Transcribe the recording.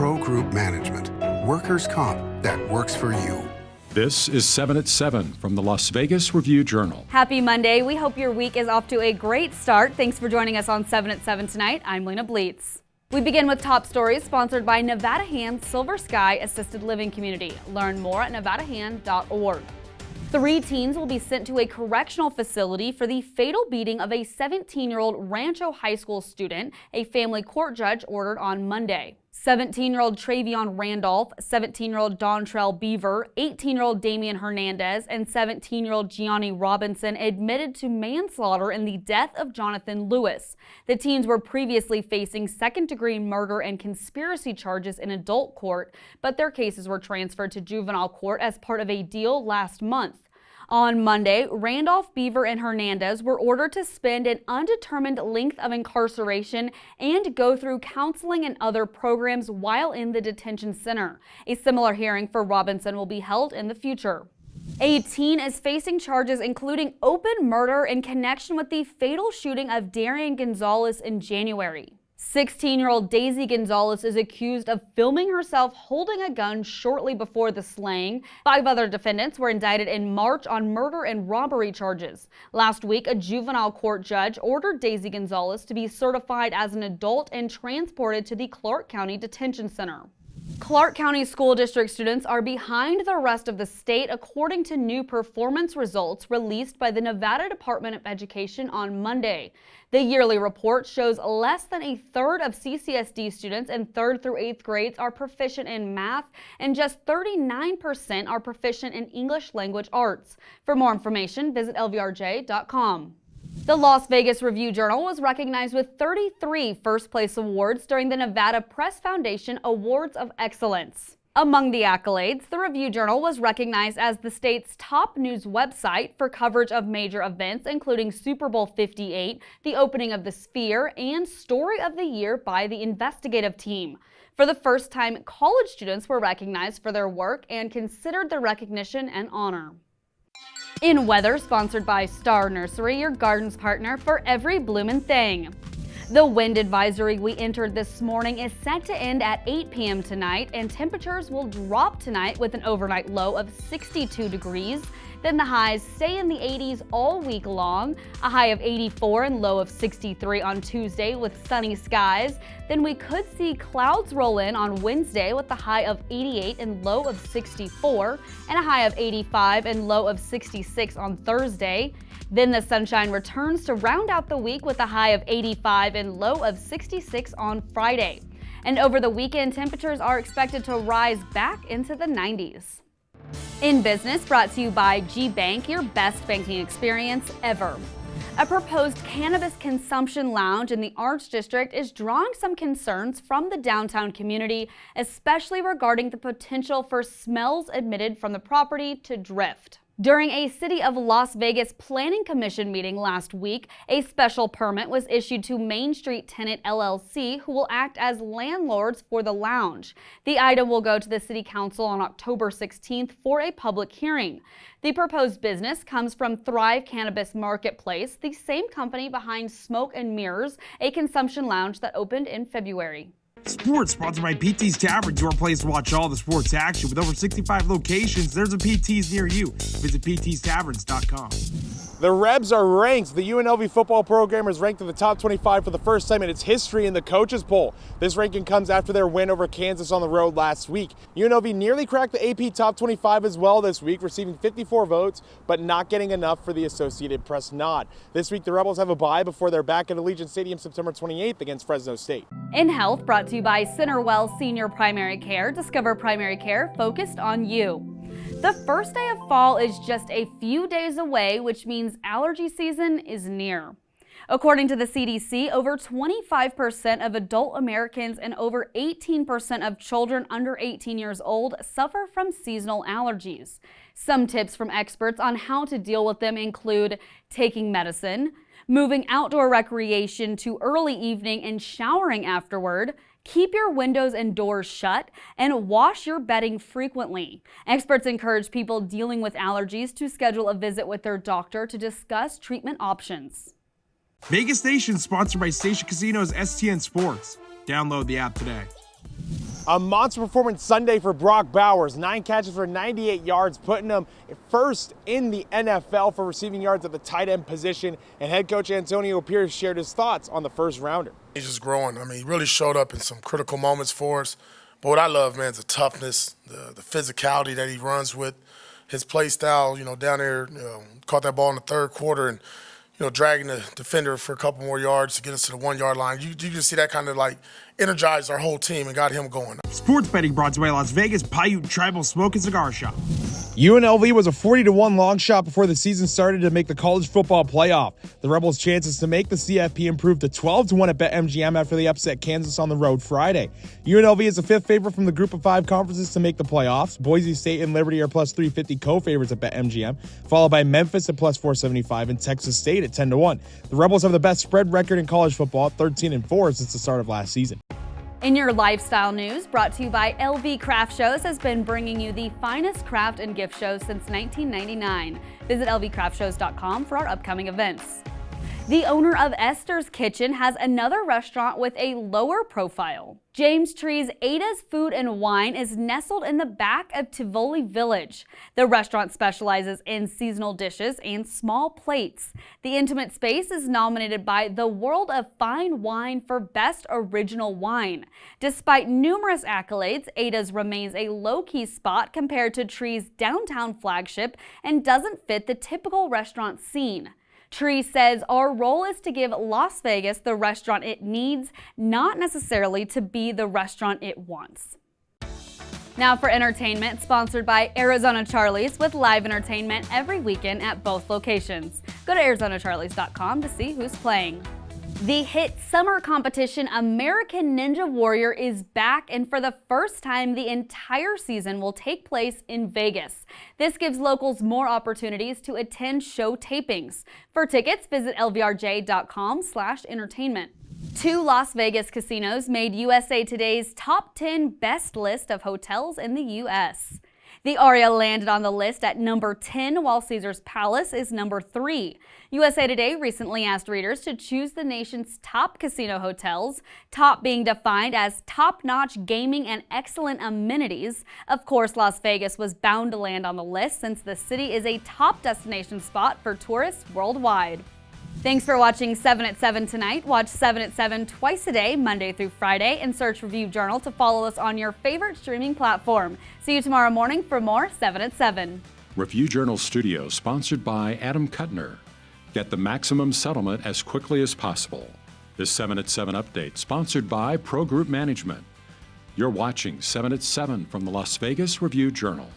Pro Group Management. Workers' comp that works for you. This is 7 at 7 from the Las Vegas Review-Journal. Happy Monday. We hope your week is off to a great start. Thanks for joining us on 7 at 7 tonight. I'm Lena Bleets. We begin with top stories sponsored by Nevada Hand Silver Sky Assisted Living Community. Learn more at nevadahand.org. 3 teens will be sent to a correctional facility for the fatal beating of a 17-year-old Rancho High School student, a family court judge ordered on Monday. 17-year-old Travion Randolph, 17-year-old Dontrell Beaver, 18-year-old Damian Hernandez, and 17-year-old Gianni Robinson admitted to manslaughter in the death of Jonathan Lewis. The teens were previously facing second-degree murder and conspiracy charges in adult court, but their cases were transferred to juvenile court as part of a deal last month. On Monday, Randolph, Beaver, and Hernandez were ordered to spend an undetermined length of incarceration and go through counseling and other programs while in the detention center. A similar hearing for Robinson will be held in the future. A teen is facing charges including open murder in connection with the fatal shooting of Darian Gonzalez in January. 16-year-old Daisy Gonzalez is accused of filming herself holding a gun shortly before the slaying. 5 other defendants were indicted in March on murder and robbery charges. Last week, a juvenile court judge ordered Daisy Gonzalez to be certified as an adult and transported to the Clark County Detention Center. Clark County School District students are behind the rest of the state according to new performance results released by the Nevada Department of Education on Monday. The yearly report shows less than a third of CCSD students in 3rd through 8th grades are proficient in math, and just 39% are proficient in English language arts. For more information, visit lvrj.com. The Las Vegas Review-Journal was recognized with 33 first-place awards during the Nevada Press Foundation Awards of Excellence. Among the accolades, the Review-Journal was recognized as the state's top news website for coverage of major events including Super Bowl 58, the opening of the Sphere, and Story of the Year by the investigative team. For the first time, college students were recognized for their work and considered the recognition an honor. In weather, sponsored by Star Nursery, your garden's partner for every bloomin' thing. The wind advisory we entered this morning is set to end at 8 p.m. tonight, and temperatures will drop tonight with an overnight low of 62 degrees. Then the highs stay in the 80s all week long, a high of 84 and low of 63 on Tuesday with sunny skies. Then we could see clouds roll in on Wednesday with a high of 88 and low of 64, and a high of 85 and low of 66 on Thursday. Then the sunshine returns to round out the week with a high of 85 and low of 66 on Friday. And over the weekend, temperatures are expected to rise back into the 90s. In Business, brought to you by G-Bank, your best banking experience ever. A proposed cannabis consumption lounge in the Arts District is drawing some concerns from the downtown community, especially regarding the potential for smells emitted from the property to drift. During a City of Las Vegas Planning Commission meeting last week, a special permit was issued to Main Street Tenant LLC, who will act as landlords for the lounge. The item will go to the City Council on October 16th for a public hearing. The proposed business comes from Thrive Cannabis Marketplace, the same company behind Smoke and Mirrors, a consumption lounge that opened in February. Sports sponsored by PT's Tavern, your place to watch all the sports action. With over 65 locations, there's a PT's near you. Visit ptstaverns.com. The Rebs are ranked. The UNLV football program is ranked in the top 25 for the first time in its history in the coaches poll. This ranking comes after their win over Kansas on the road last week. UNLV nearly cracked the AP top 25 as well this week, receiving 54 votes, but not getting enough for the Associated Press nod. This week, the Rebels have a bye before they're back at Allegiant Stadium September 28th against Fresno State. In Health, brought to you by Centerwell Senior Primary Care. Discover primary care focused on you. The first day of fall is just a few days away, which means allergy season is near. According to the CDC, over 25% of adult Americans and over 18% of children under 18 years old suffer from seasonal allergies. Some tips from experts on how to deal with them include taking medicine, moving outdoor recreation to early evening and showering afterward, keep your windows and doors shut, and wash your bedding frequently. Experts encourage people dealing with allergies to schedule a visit with their doctor to discuss treatment options. Vegas Station sponsored by Station Casino's STN Sports. Download the app today. A monster performance Sunday for Brock Bowers. 9 catches for 98 yards, putting him first in the NFL for receiving yards at the tight end position. And head coach Antonio Pierce shared his thoughts on the first rounder. He's just growing. I mean, he really showed up in some critical moments for us. But what I love, man, is the toughness, the physicality that he runs with, his play style, down there, caught that ball in the third quarter and, dragging the defender for a couple more yards to get us to the 1 yard line. You can see that kind of energized our whole team and got him going. Sports betting brought to you by Las Vegas Paiute Tribal Smoke and Cigar Shop. UNLV was a 40-1 long shot before the season started to make the college football playoff. The Rebels' chances to make the CFP improved to 12-1 at BetMGM after they upset Kansas on the road Friday. UNLV is the 5th favorite from the group of 5 conferences to make the playoffs. Boise State and Liberty are plus 350 co-favorites at BetMGM, followed by Memphis at plus 475 and Texas State at 10-1. The Rebels have the best spread record in college football at 13-4 since the start of last season. In your lifestyle news, brought to you by LV Craft Shows, has been bringing you the finest craft and gift shows since 1999. Visit lvcraftshows.com for our upcoming events. The owner of Esther's Kitchen has another restaurant with a lower profile. James Tree's Ada's Food and Wine is nestled in the back of Tivoli Village. The restaurant specializes in seasonal dishes and small plates. The intimate space is nominated by the World of Fine Wine for Best Original Wine. Despite numerous accolades, Ada's remains a low-key spot compared to Tree's downtown flagship and doesn't fit the typical restaurant scene. Tree says our role is to give Las Vegas the restaurant it needs, not necessarily to be the restaurant it wants. Now for entertainment, sponsored by Arizona Charlie's with live entertainment every weekend at both locations. Go to ArizonaCharlies.com to see who's playing. The hit summer competition American Ninja Warrior is back, and for the first time, the entire season will take place in Vegas. This gives locals more opportunities to attend show tapings. For tickets, visit lvrj.com/entertainment. 2 Las Vegas casinos made USA Today's top 10 best list of hotels in the U.S. The Aria landed on the list at number 10, while Caesars Palace is number 3. USA Today recently asked readers to choose the nation's top casino hotels, top being defined as top-notch gaming and excellent amenities. Of course, Las Vegas was bound to land on the list since the city is a top destination spot for tourists worldwide. Thanks for watching 7 at 7 tonight. Watch 7 at 7 twice a day, Monday through Friday, and search Review Journal to follow us on your favorite streaming platform. See you tomorrow morning for more 7 at 7. Review Journal Studio, sponsored by Adam Kuttner. Get the maximum settlement as quickly as possible. This 7 at 7 update, sponsored by Pro Group Management. You're watching 7 at 7 from the Las Vegas Review Journal.